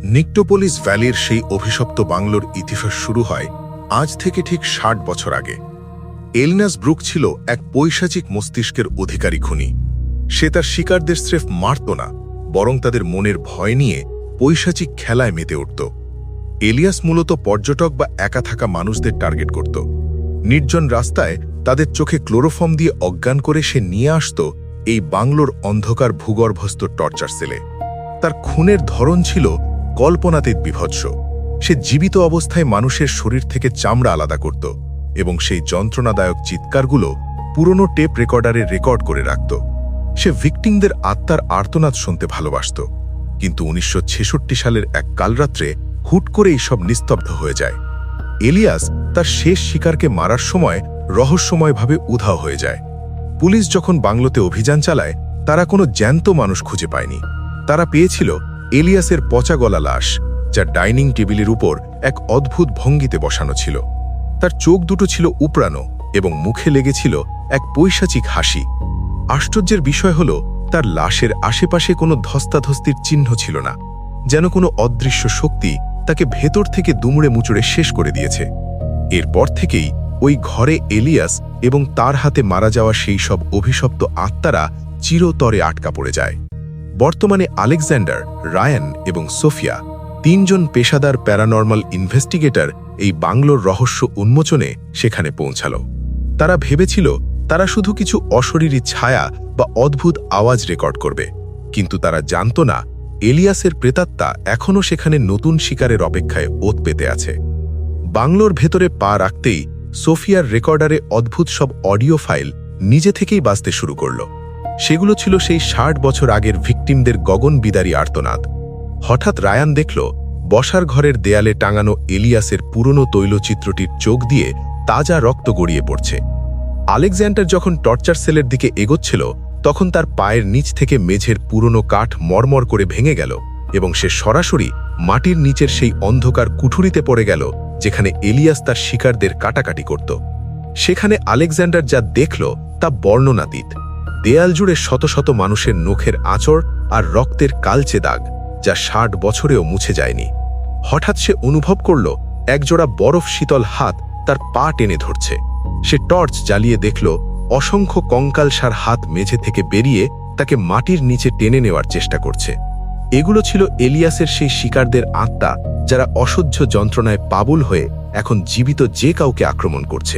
নিকটোপোলিস ভ্যালির সেই অভিশপ্ত বাংলোর ইতিহাস শুরু হয় আজ থেকে ঠিক ৬০ বছর আগে। এলিনাস ব্রুক ছিল এক পৈশাচিক মস্তিষ্কের অধিকারী খুনি। সে তার শিকারদের স্রেফ মারত না, বরং তাদের মনের ভয় নিয়ে পৈশাচিক খেলায় মেতে উঠত। এলিয়াস মূলত পর্যটক বা একা থাকা মানুষদের টার্গেট করত। নির্জন রাস্তায় তাদের চোখে ক্লোরোফর্ম দিয়ে অজ্ঞান করে সে নিয়ে আসত এই বাংলোর অন্ধকার ভূগর্ভস্থ টর্চার সেলে। তার খুনের ধরন ছিল কল্পনাতীত বিভৎস। সে জীবিত অবস্থায় মানুষের শরীর থেকে চামড়া আলাদা করত এবং সেই যন্ত্রণাদায়ক চিৎকারগুলো পুরনো টেপ রেকর্ডারে রেকর্ড করে রাখত। সে ভিকটিমদের আত্মার আর্তনাদ শুনতে ভালোবাসত। কিন্তু ১৯৬৬ সালের এক কালরাত্রে হুট করে এইসব নিস্তব্ধ হয়ে যায়। এলিয়াস তার শেষ শিকারকে মারার সময় রহস্যময়ভাবে উধাও হয়ে যায়। পুলিশ যখন বাংলোতে অভিযান চালায়, তারা কোনো জ্যান্ত মানুষ খুঁজে পায়নি। তারা পেয়েছিল এলিয়াসের পচা গলা লাশ, যা ডাইনিং টেবিলের উপর এক অদ্ভুত ভঙ্গিতে বসানো ছিল। তার চোখ দুটো ছিল উপড়ানো এবং মুখে লেগেছিল এক পৈশাচিক হাসি। আশ্চর্যের বিষয় হল, তার লাশের আশেপাশে কোনো ধস্তাধস্তির চিহ্ন ছিল না, যেন কোনো অদৃশ্য শক্তি তাকে ভেতর থেকে দুমড়ে মুচড়ে শেষ করে দিয়েছে। এরপর থেকেই ওই ঘরে এলিয়াস এবং তার হাতে মারা যাওয়া সেই সব অভিশপ্ত আত্মারা চিরতরে আটকা পড়ে যায়। বর্তমানে আলেকজান্ডার, রায়ান এবং সোফিয়া, তিনজন পেশাদার প্যারানর্মাল ইনভেস্টিগেটর এই বাংলোর রহস্য উন্মোচনে সেখানে পৌঁছাল। তারা ভেবেছিল তারা শুধু কিছু অশরীরী ছায়া বা অদ্ভুত আওয়াজ রেকর্ড করবে, কিন্তু তারা জানত না এলিয়াসের প্রেতাত্মা এখনও সেখানে নতুন শিকারের অপেক্ষায় ওত পেতে আছে। বাংলোর ভেতরে পা রাখতেই সোফিয়ার রেকর্ডারে অদ্ভুত সব অডিও ফাইল নিজে থেকেই বাজতে শুরু করল। সেগুলো ছিল সেই ৬০ বছর আগের ভিকটিমদের গগন বিদারী আর্তনাদ। হঠাৎ রায়ান দেখল বসার ঘরের দেয়ালে টাঙানো এলিয়াসের পুরনো তৈলচিত্রটির চোখ দিয়ে তাজা রক্ত গড়িয়ে পড়ছে। আলেকজান্ডার যখন টর্চার সেলের দিকে এগোচ্ছিল, তখন তার পায়ের নিচ থেকে মেঝের পুরনো কাঠ মরমর করে ভেঙে গেল এবং সে সরাসরি মাটির নিচের সেই অন্ধকার কুঠুরিতে পড়ে গেল, যেখানে এলিয়াস তার শিকারদের কাটাকাটি করত। সেখানে আলেকজান্ডার যা দেখল তা বর্ণনাতীত। দেয়াল জুড়ে শত শত মানুষের নখের আঁচড় আর রক্তের কালচে দাগ, যা ৬০ বছরেও মুছে যায়নি। হঠাৎ সে অনুভব করল একজোড়া বরফ শীতল হাত তার পা টেনে ধরছে। সে টর্চ জ্বালিয়ে দেখল অসংখ্য কঙ্কালসার হাত মেঝে থেকে বেরিয়ে তাকে মাটির নিচে টেনে নেওয়ার চেষ্টা করছে। এগুলো ছিল এলিয়াসের সেই শিকারদের আত্মা, যারা অসহ্য যন্ত্রণায় পাগল হয়ে এখন জীবিত যে কাউকে আক্রমণ করছে।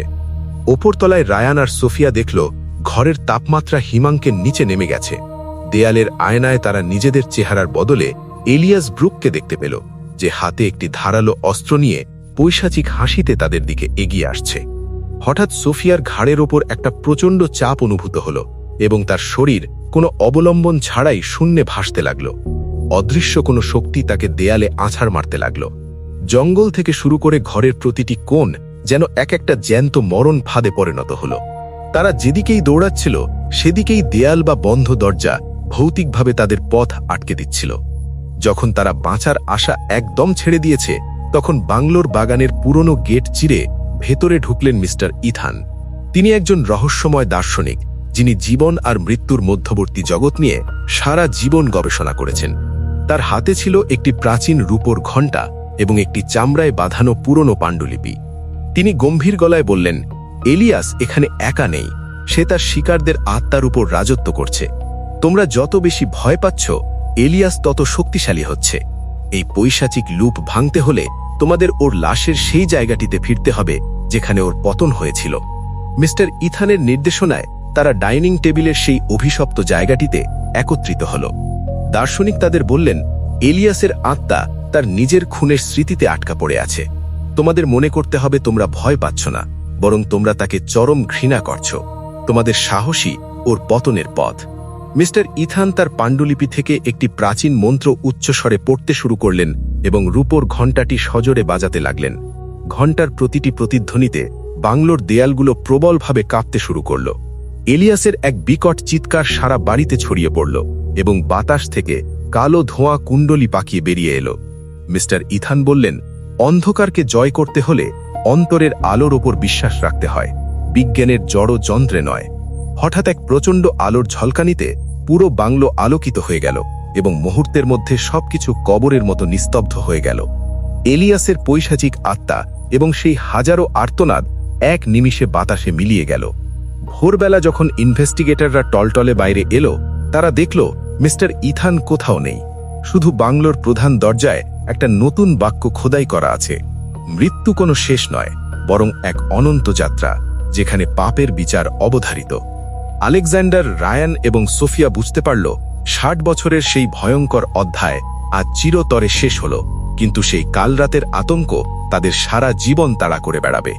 ওপরতলায় রায়ান আর সোফিয়া দেখল ঘরের তাপমাত্রা হিমাঙ্কের নিচে নেমে গেছে। দেয়ালের আয়নায় তারা নিজেদের চেহারার বদলে এলিয়াস ব্রুককে দেখতে পেল, যে হাতে একটি ধারালো অস্ত্র নিয়ে পৈশাচিক হাসিতে তাদের দিকে এগিয়ে আসছে। হঠাৎ সোফিয়ার ঘাড়ের ওপর একটা প্রচণ্ড চাপ অনুভূত হল এবং তার শরীর কোনো অবলম্বন ছাড়াই শূন্যে ভাসতে লাগল। অদৃশ্য কোনো শক্তি তাকে দেয়ালে আছাড় মারতে লাগল। জঙ্গল থেকে শুরু করে ঘরের প্রতিটি কোণ যেন এক একটা জ্যান্ত মরণ ফাঁদে পরিণত হল। তারা যেদিকেই দৌড়াচ্ছিল, সেদিকেই দেয়াল বা বন্ধ দরজা ভৌতিকভাবে তাদের পথ আটকে দিচ্ছিল। যখন তারা বাঁচার আশা একদম ছেড়ে দিয়েছে, তখন বাংলোর বাগানের পুরনো গেট চিরে ভেতরে ঢুকলেন মিস্টার ইথান। তিনি একজন রহস্যময় দার্শনিক, যিনি জীবন আর মৃত্যুর মধ্যবর্তী জগৎ নিয়ে সারা জীবন গবেষণা করেছেন। তার হাতে ছিল একটি প্রাচীন রূপোর ঘণ্টা এবং একটি চামড়ায় বাঁধানো পুরনো পাণ্ডুলিপি। তিনি গম্ভীর গলায় বললেন, এলিয়াস এখানে একা নেই, সে তার শিকারদের আত্মার উপর রাজত্ব করছে। তোমরা যত বেশি ভয় পাচ্ছ, এলিয়াস তত শক্তিশালী হচ্ছে। এই পৈশাচিক লুপ ভাঙতে হলে তোমাদের ওর লাশের সেই জায়গাটিতে ফিরতে হবে যেখানে ওর পতন হয়েছিল। মিস্টার ইথানের নির্দেশনায় তারা ডাইনিং টেবিলের সেই অভিশপ্ত জায়গাটিতে একত্রিত হল। দার্শনিক তাদের বললেন, এলিয়াসের আত্মা তার নিজের খুনের স্মৃতিতে আটকা পড়ে আছে। তোমাদের মনে করতে হবে তোমরা ভয় পাচ্ছ না, বরং তোমরা তাকে চরম ঘৃণা করছ। তোমাদের সাহসী ওর পতনের পথ। মিস্টার ইথান তার পাণ্ডুলিপি থেকে একটি প্রাচীন মন্ত্র উচ্চস্বরে পড়তে শুরু করলেন এবং রূপোর ঘণ্টাটি সজোরে বাজাতে লাগলেন। ঘণ্টার প্রতিটি প্রতিধ্বনিতে বাংলোর দেয়ালগুলো প্রবলভাবে কাঁপতে শুরু করল। এলিয়াসের এক বিকট চিৎকার সারা বাড়িতে ছড়িয়ে পড়ল এবং বাতাস থেকে কালো ধোঁয়া কুণ্ডলি পাকিয়ে বেরিয়ে এলো। মিস্টার ইথান বললেন, অন্ধকারকে জয় করতে হলে অন্তরের আলোর ওপর বিশ্বাস রাখতে হয়, বিজ্ঞানের জড় যন্ত্রে নয়। হঠাৎ এক প্রচণ্ড আলোর ঝলকানিতে পুরো বাংলো আলোকিত হয়ে গেল এবং মুহূর্তের মধ্যে সবকিছু কবরের মতো নিস্তব্ধ হয়ে গেল। এলিয়াসের পৈশাচিক আত্মা এবং সেই হাজারো আর্তনাদ এক নিমিষে বাতাসে মিলিয়ে গেল। ভোরবেলা যখন ইনভেস্টিগেটররা টলটলে বাইরে এলো, তারা দেখল মিস্টার ইথান কোথাও নেই। শুধু বাংলোর প্রধান দরজায় একটা নতুন বাক্য খোদাই করা আছে, মৃত্যু কোনো শেষ নয়, বরং এক অনন্ত যাত্রা, যেখানে পাপের বিচার অবধারিত। আলেকজান্ডার, রায়ান এবং সোফিয়া বুঝতে পারল 60 বছরের সেই ভয়ঙ্কর অধ্যায় আজ চিরতরে শেষ হল, কিন্তু সেই কাল রাতের আতঙ্ক তাদের সারা জীবন তাড়া করে বেড়াবে।